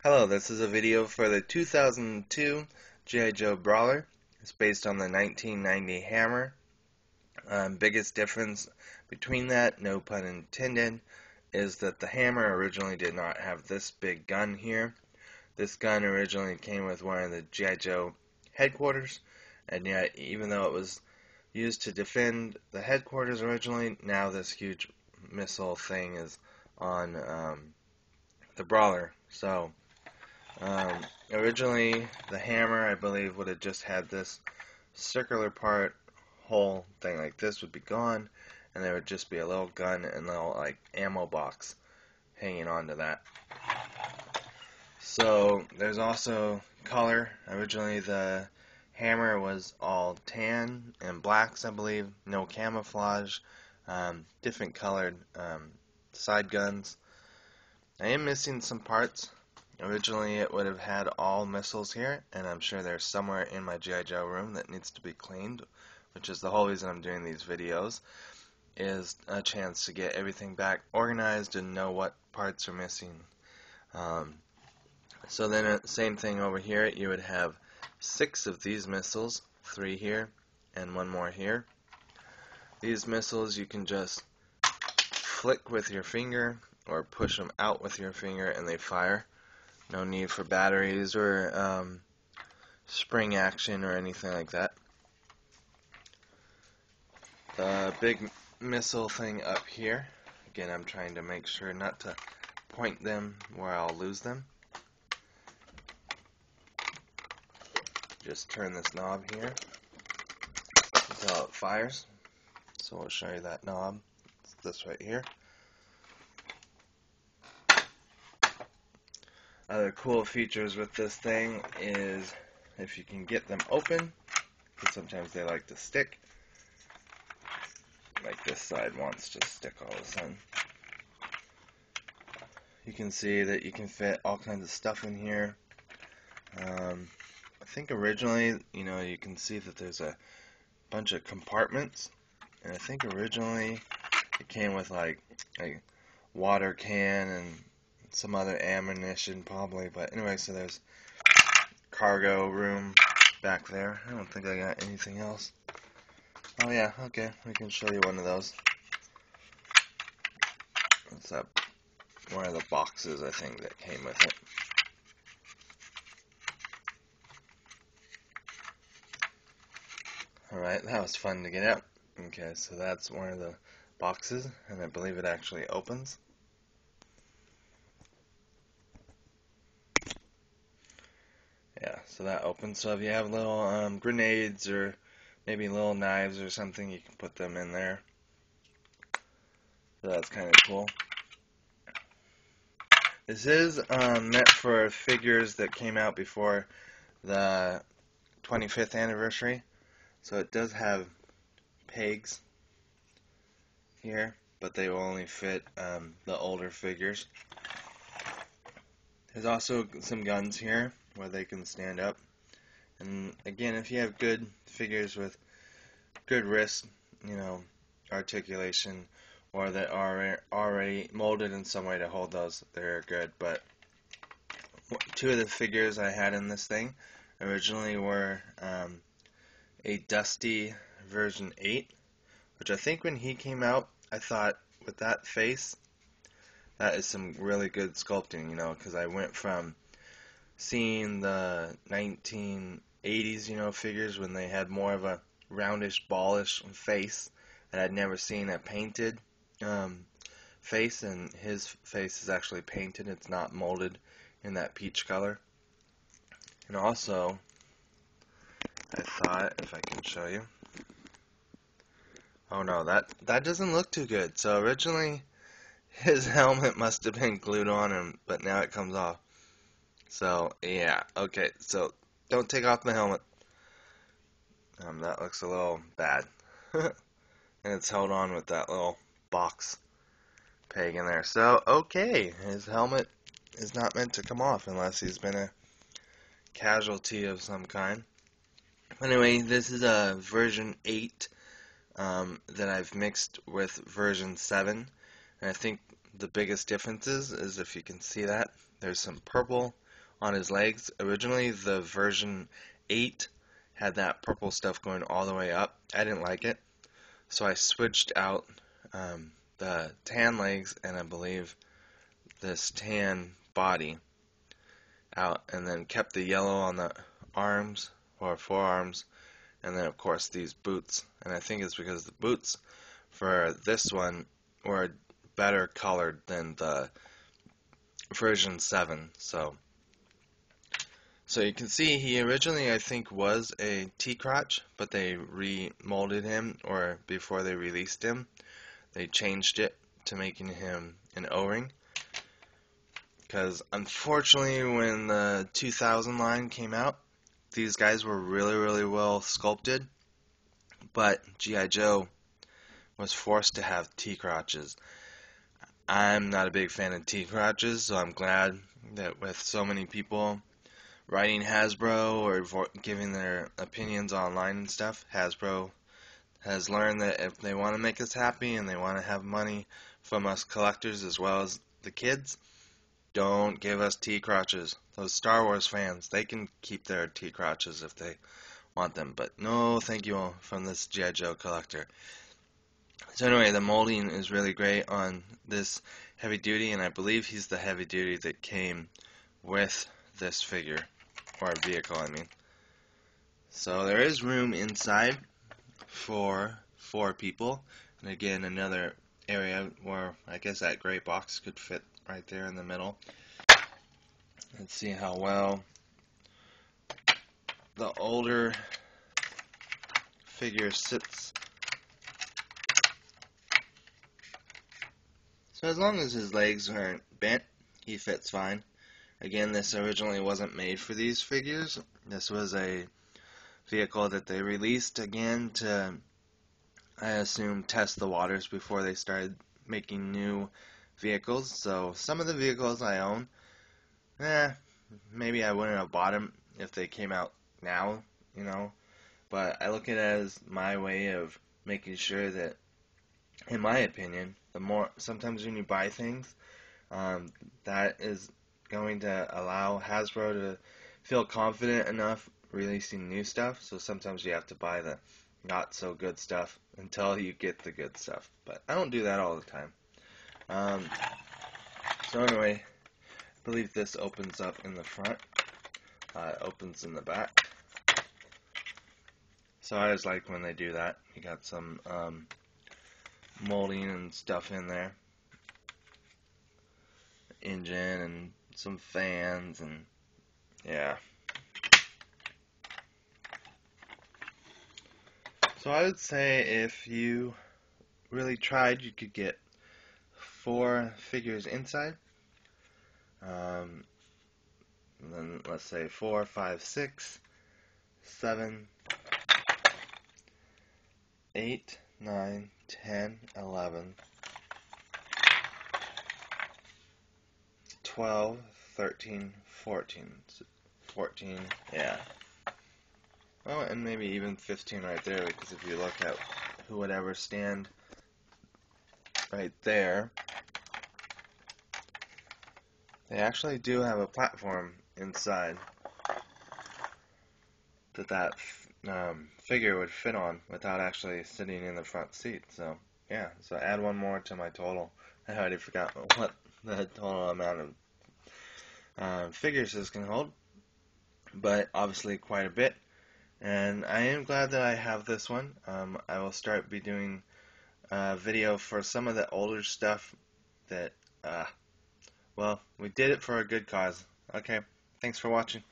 Hello, this is a video for the 2002 G.I. Joe Brawler. It's based on the 1990 Hammer. Biggest difference between that, no pun intended, is that the Hammer originally did not have this big gun here. This gun originally came with one of the G.I. Joe headquarters, and yet even though it was used to defend the headquarters originally, now this huge missile thing is on the Brawler. So originally, the hammer, I believe, would have just had this circular part, whole thing like this would be gone, and there would just be a little gun and little like ammo box hanging onto that. So there's also color. Originally, the hammer was all tan and blacks, I believe, no camouflage, different colored side guns. I am missing some parts. Originally, it would have had all missiles here, and I'm sure there's somewhere in my G.I. Joe room that needs to be cleaned, which is the whole reason I'm doing these videos, is a chance to get everything back organized and know what parts are missing. So then, same thing over here, you would have 6 of these missiles, 3 here, and 1 more here. These missiles you can just flick with your finger, or push them out with your finger, and they fire. No need for batteries or spring action or anything like that. The big missile thing up here, again, I'm trying to make sure not to point them where I'll lose them. Just turn this knob here until it fires. So we'll show you that knob. It's this right here. Other cool features with this thing is if you can get them open, because sometimes they like to stick. Like this side wants to stick all of a sudden. You can see that you can fit all kinds of stuff in here. I think originally, you can see that there's a bunch of compartments, and I think originally it came with like a water can and some other ammunition probably, but anyway, so there's cargo room back there. I don't think I got anything else. Oh yeah, okay, we can show you one of those. That's one of the boxes, I think, that came with it. Alright, that was fun to get out. Okay, so that's one of the boxes, and I believe it actually opens. Yeah, so that opens. So if you have little grenades or maybe little knives or something, you can put them in there. So that's kind of cool. This is meant for figures that came out before the 25th anniversary. So it does have pegs here, but they will only fit the older figures. There's also some guns here where they can stand up. And again, if you have good figures with good wrist, articulation, or that are already molded in some way to hold those, they're good. But 2 of the figures I had in this thing originally were a Dusty version 8, which I think when he came out, I thought with that face, that is some really good sculpting, because I went from seeing the 1980s, figures when they had more of a roundish, ballish face, and I'd never seen a painted face, and his face is actually painted. It's not molded in that peach color. And also, I thought, if I can show you, oh no, that doesn't look too good. So originally, his helmet must have been glued on him, but now it comes off. So, yeah, okay, so don't take off the helmet. That looks a little bad. And it's held on with that little box peg in there. So, okay, his helmet is not meant to come off unless he's been a casualty of some kind. Anyway, this is a version 8 that I've mixed with version 7. And I think the biggest difference is if you can see that, there's some purple on his legs. Originally, the version 8 had that purple stuff going all the way up. I didn't like it, so I switched out the tan legs and I believe this tan body out, and then kept the yellow on the arms or forearms, and then of course these boots. And I think it's because the boots for this one were better colored than the version 7. So you can see he originally, I think, was a T-crotch, but they remolded him, or before they released him, they changed it to making him an O-ring. Because unfortunately, when the 2000 line came out, these guys were really, really well sculpted, but G.I. Joe was forced to have T-crotches. I'm not a big fan of T-crotches, so I'm glad that with so many people writing Hasbro or giving their opinions online and stuff, Hasbro has learned that if they want to make us happy and they want to have money from us collectors as well as the kids, don't give us T-crotches. Those Star Wars fans, they can keep their T-crotches if they want them, but no thank you from this G.I. Joe collector. So anyway, the molding is really great on this heavy duty, and I believe he's the heavy duty that came with this figure, or vehicle, I mean. So there is room inside for 4 people, and again, another area where I guess that gray box could fit right there in the middle. Let's see how well the older figure sits. So as long as his legs aren't bent, he fits fine. Again, this originally wasn't made for these figures. This was a vehicle that they released again to, I assume, test the waters before they started making new vehicles. So some of the vehicles I own, maybe I wouldn't have bought them if they came out now, you know. But I look at it as my way of making sure that, in my opinion, the more, sometimes when you buy things, that is going to allow Hasbro to feel confident enough releasing new stuff. So sometimes you have to buy the not so good stuff until you get the good stuff. But I don't do that all the time. So anyway, I believe this opens up in the front. It opens in the back. So I always like when they do that. You got some molding and stuff in there. Engine and some fans, and yeah. So I would say if you really tried, you could get 4 figures inside. And then let's say 4, 5, 6, 7, 8, 9, 10, 11, 12, 13, 14. 14, yeah. Oh, and maybe even 15 right there, because if you look at who would ever stand right there, they actually do have a platform inside that figure would fit on without actually sitting in the front seat. So yeah, so add one more to my total. I already forgot what the total amount of figures this can hold, but obviously quite a bit. And I am glad that I have this one. I will start be doing a video for some of the older stuff that, well, we did it for a good cause. Okay, thanks for watching.